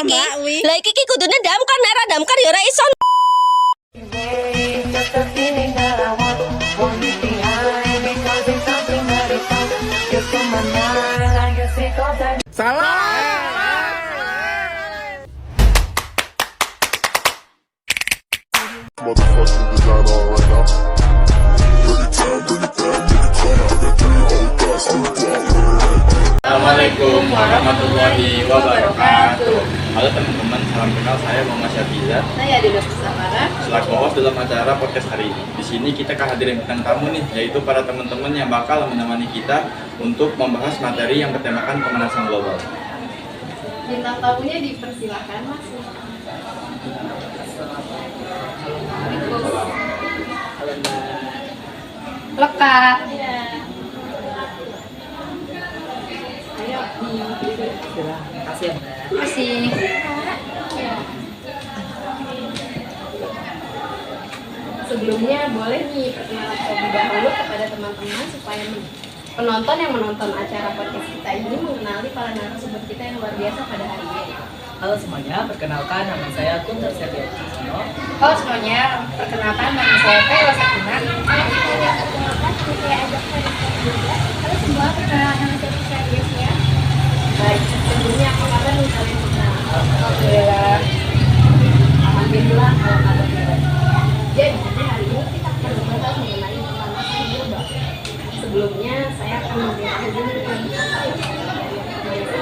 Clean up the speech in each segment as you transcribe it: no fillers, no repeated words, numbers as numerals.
iki. Mbak, wi. Lah iki kudune damkar, nek ora damkar ya ora iso. Motherfucking design all right now. Assalamualaikum warahmatullahi wabarakatuh. Halo teman-teman, salam kenal, saya Muhammad Syafiza. Saya Dinas Samara. Selaku host dalam acara podcast hari ini. Di sini kita kehadirin bintang tamu nih, yaitu para teman-teman yang bakal menemani kita untuk membahas materi yang bertemakan pemanasan global. Bintang tamunya dipersilakan, Mas. Lekat. Ayo, kasih. Sebelumnya boleh nih perkenalan terlebih dahulu kepada teman-teman supaya penonton yang menonton acara podcast kita ini mengenali para narasumber kita yang luar biasa pada hari ini. Halo semuanya, perkenalkan nama saya Kunter Setiawisno. Halo semuanya, perkenalkan nama saya Kayla Sakina. Halo semua, perkenalkan nama saya Fisya Diasya. Baik, sebelumnya apa kabar nih kalian semua? Alhamdulillah. Alhamdulillah kalau kabar kita. Jadi hari ini kita akan membahas mengenai pemanasan global. Sebelumnya saya akan memberitahu dulu apa itu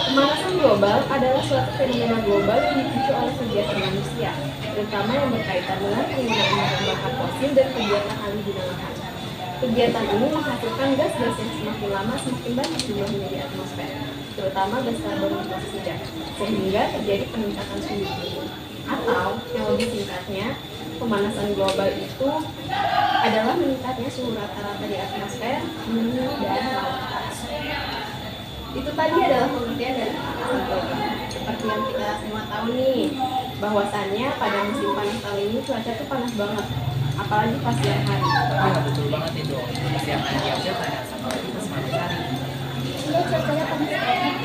pemanasan global adalah suatu fenomena global yang dipicu oleh kegiatan manusia, terutama yang berkaitan dengan penggunaan bahan bakar fosil dan kegiatan alih guna lahan. Kegiatan ini menghasilkan gas-gas yang semakin lama semakin banyak jumlahnya di atmosfer, terutama gas karbon dioksida, sehingga terjadi peningkatan suhu bumi. Atau yang lebih singkatnya, pemanasan global itu adalah meningkatnya suhu rata-rata di atmosfer, bumi, dan laut. Itu tadi adalah pengertian dari pemanasan global. Seperti yang kita semua tahu nih, bahwasannya pada musim panas kali ini cuaca tuh panas banget, apalagi pas siang hari. Ah, betul banget itu. Siang hari aja panas, apalagi pas malam hari. Iya, cuacanya panas banget.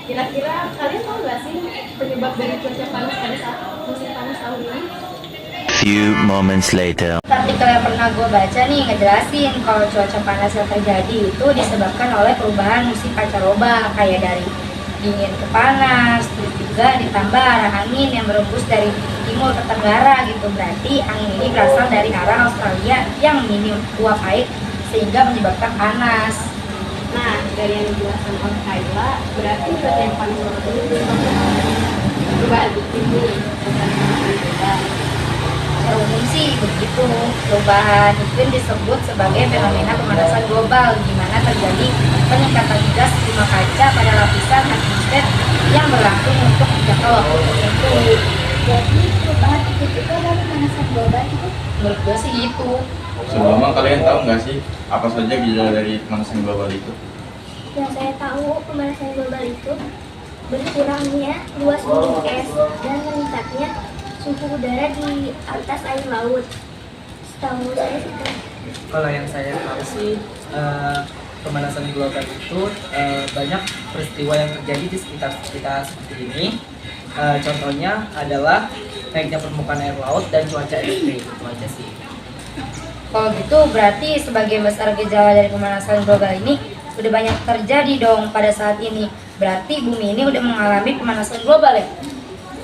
Kira-kira kalian tahu nggak sih penyebab dari cuaca panas pada saat musim panas tahun ini? Few moments later. Artikel yang pernah gue baca nih ngejelasin kalau cuaca panas yang terjadi itu disebabkan oleh perubahan musim pancaroba, kayak dari dingin ke panas, terus juga ditambah arah angin yang berembus dari timur ke tenggara gitu. Berarti angin ini berasal dari arah Australia yang minim uap air sehingga menyebabkan panas. Nah, dari yang dijelaskan oleh Kayla, berarti cuaca yang panas banget ini disebabkan oleh perubahan iklim nih, bukan pemanasan global. Secara umum sih begitu, perubahan iklim disebut sebagai fenomena pemanasan global, di mana terjadi peningkatan gas rumah kaca pada lapisan atmosfer yang berlangsung untuk jangka waktu tertentu. Jadi perubahan iklim itu adalah pemanasan global itu. Menurut gue sih gitu. Sebelumnya kalian tahu nggak sih apa saja gejala dari pemanasan global itu? Yang saya tahu pemanasan global itu berkurangnya luas gunung es dan meningkatnya suhu udara di atas air laut. Setahu saya sih itu. Kalau yang saya tahu sih, pemanasan global itu banyak peristiwa yang terjadi di sekitar kita seperti ini. Contohnya adalah naiknya permukaan air laut dan cuaca ekstrim. Itu aja sih. Kalau gitu berarti sebagian besar gejala dari pemanasan global ini udah banyak terjadi dong pada saat ini. Berarti bumi ini udah mengalami pemanasan global ya?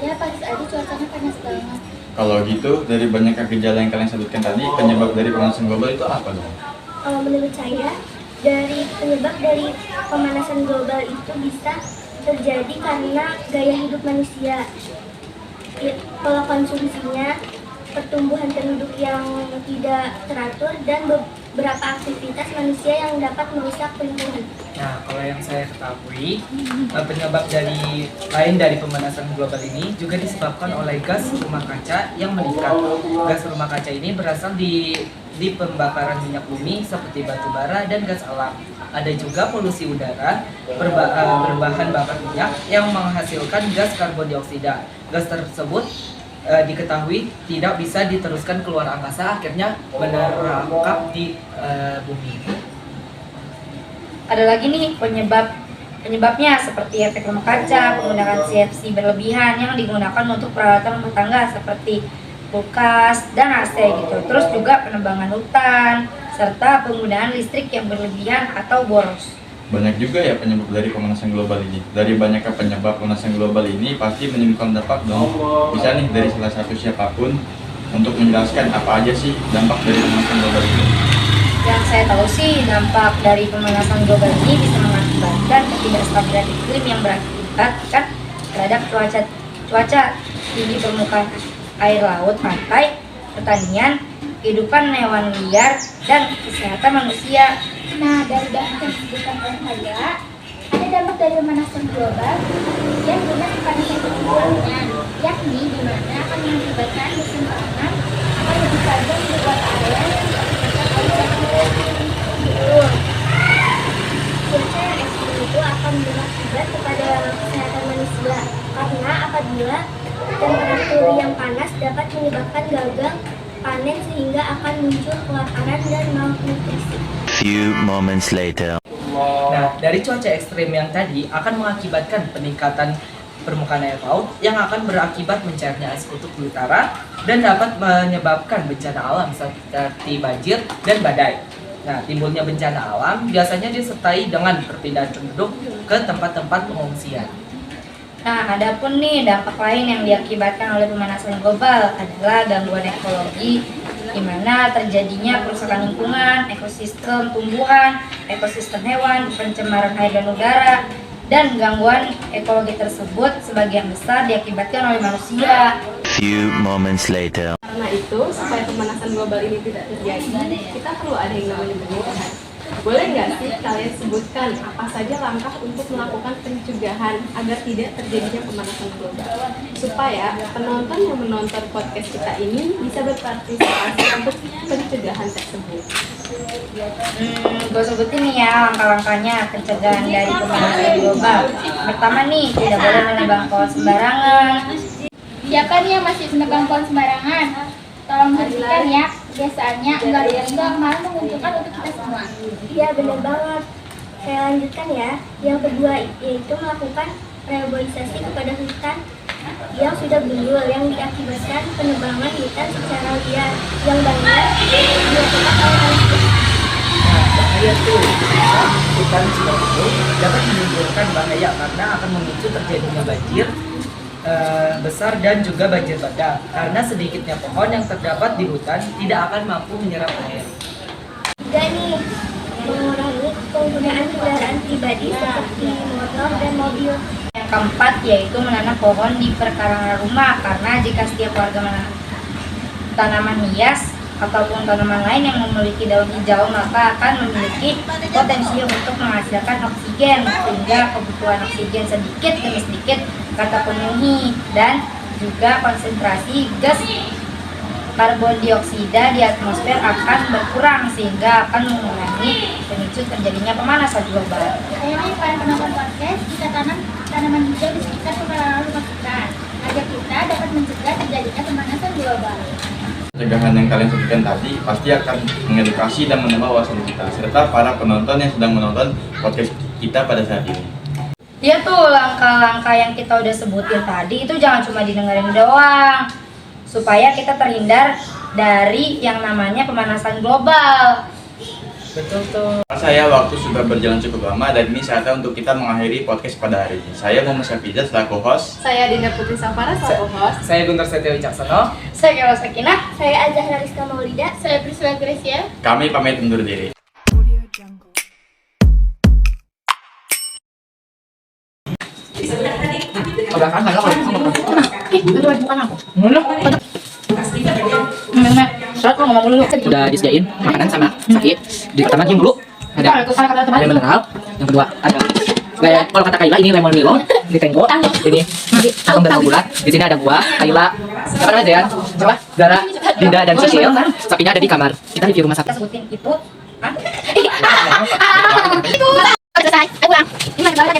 Ya panas aja, cuacanya panas banget. Kalau gitu, dari banyak gejala yang kalian sebutkan tadi, penyebab dari pemanasan global itu apa dong? Menurut saya, dari penyebab dari pemanasan global itu bisa terjadi karena gaya hidup manusia. Pola konsumsinya, pertumbuhan penduduk yang tidak teratur, dan beberapa aktivitas manusia yang dapat merusak lingkungan. Nah, kalau yang saya ketahui, penyebab lain dari pemanasan global ini juga disebabkan oleh gas rumah kaca yang meningkat. Gas rumah kaca ini berasal di pembakaran minyak bumi seperti batu bara dan gas alam. Ada juga polusi udara berbahan bakar minyak yang menghasilkan gas karbon dioksida. Gas tersebut diketahui tidak bisa diteruskan keluar angkasa, akhirnya menerangkap di bumi. Ada lagi nih penyebab penyebabnya seperti efek rumah kaca, penggunaan CFC berlebihan yang digunakan untuk peralatan rumah tangga seperti kulkas dan AC gitu. Terus juga penebangan hutan serta penggunaan listrik yang berlebihan atau boros. Banyak juga ya penyebab dari pemanasan global ini. Dari banyaknya penyebab pemanasan global ini pasti menimbulkan dampak dong. Bisa nih dari salah satu siapapun untuk menjelaskan apa aja sih dampak dari pemanasan global ini. Yang saya tahu sih dampak dari pemanasan global ini bisa mengakibatkan ketidakstabilan iklim yang berakibat terhadap cuaca tinggi permukaan air laut, pantai, pertanian, kehidupan hewan liar, dan kesehatan manusia. Nah, dari dampak yang disebutkan oleh saya, ada dampak dari pemanasan global yang dengan pemanasan keduanya, yakni di mana akan mengakibatkan musim tanam akan lebih panjang di beberapa area yang diakibatkan oleh cuaca yang ekstrim itu akan berakibat kepada kesehatan manusia karena apabila temperatur yang panas dapat menyebabkan gagal panen sehingga akan muncul kelaparan dan malnutrisi. Few moments later. Nah, dari cuaca ekstrim yang tadi akan mengakibatkan peningkatan permukaan air laut yang akan berakibat mencairnya es kutub di utara dan dapat menyebabkan bencana alam seperti banjir dan badai. Nah, timbulnya bencana alam biasanya disertai dengan perpindahan penduduk ke tempat-tempat pengungsian. Nah, adapun nih dampak lain yang diakibatkan oleh pemanasan global adalah gangguan ekologi, di mana terjadinya kerusakan lingkungan, ekosistem tumbuhan, ekosistem hewan, pencemaran air dan udara, dan gangguan ekologi tersebut sebagian besar diakibatkan oleh manusia. Few moments later. Karena itu, supaya pemanasan global ini tidak terjadi, kita perlu ada yang namanya pencegahan. Boleh nggak sih kalian sebutkan apa saja langkah untuk melakukan pencegahan agar tidak terjadinya pemanasan global? Supaya penonton yang menonton podcast kita ini bisa berpartisipasi untuk pencegahan tersebut. Gue sebutin nih ya langkah-langkahnya pencegahan dari pemanasan global. Pertama nih, tidak boleh menebang pohon sembarangan. Siapa nih yang masih menebang pohon sembarangan? Tolong hentikan ya, kebiasaannya enggak malah menguntungkan untuk kita semua. Iya benar banget. Saya lanjutkan ya. Yang kedua yaitu melakukan reboisasi kepada hutan yang sudah gundul yang diakibatkan penebangan hutan secara liar yang banyak dilakukan oleh manusia. Nah, bahaya tuh, hutan seperti itu dapat menimbulkan bahaya karena akan memicu terjadinya banjir besar dan juga banjir bandang karena sedikitnya pohon yang terdapat di hutan tidak akan mampu menyerap air. Juga nih, mengurangi penggunaan kendaraan pribadi seperti motor dan mobil. Yang keempat yaitu menanam pohon di perkarangan rumah karena jika setiap warga menanam tanaman hias ataupun tanaman lain yang memiliki daun hijau maka akan memiliki potensi untuk menghasilkan oksigen sehingga kebutuhan oksigen sedikit demi sedikit terpenuhi dan juga konsentrasi gas karbon dioksida di atmosfer akan berkurang sehingga akan mengurangi pemicu terjadinya pemanasan global. Akhirnya para penonton podcast kita tanam tanaman hijau di sekitar perkarangan rumah kita agar kita dapat mencegah terjadinya pemanasan global. Pencegahan yang kalian sebutkan tadi pasti akan mengedukasi dan menambah wawasan kita serta para penonton yang sedang menonton podcast kita pada saat ini. Ya tuh langkah-langkah yang kita udah sebutin tadi itu jangan cuma didengerin doang supaya kita terhindar dari yang namanya pemanasan global. Betul tuh. Saya waktu sudah berjalan cukup lama dan ini saatnya untuk kita mengakhiri podcast pada hari ini. Saya Muhammad Syafizat selaku host. Saya Dinda Putri Safara selaku host. Saya Guntur Setio Wicaksono. Saya Kela Sakinah. Saya Azahra Rizka Maulida. Saya Priscilla Gracia. Kami pamit undur diri. Udah disediain makanan sama sakit. Di pertama yang dulu ada lemon mineral, yang kedua ada kalau kata Kayla ini lemon milo, ini tenggo, ini asam dan bulat. Di sini ada gua, Kayla, apa namanya Zayan, siapa? Zara, Dinda dan Cecil. Sapinya ada di kamar. Kita review rumah sakit. Kita sebutin itu. Selesai. Pulang. Gimana?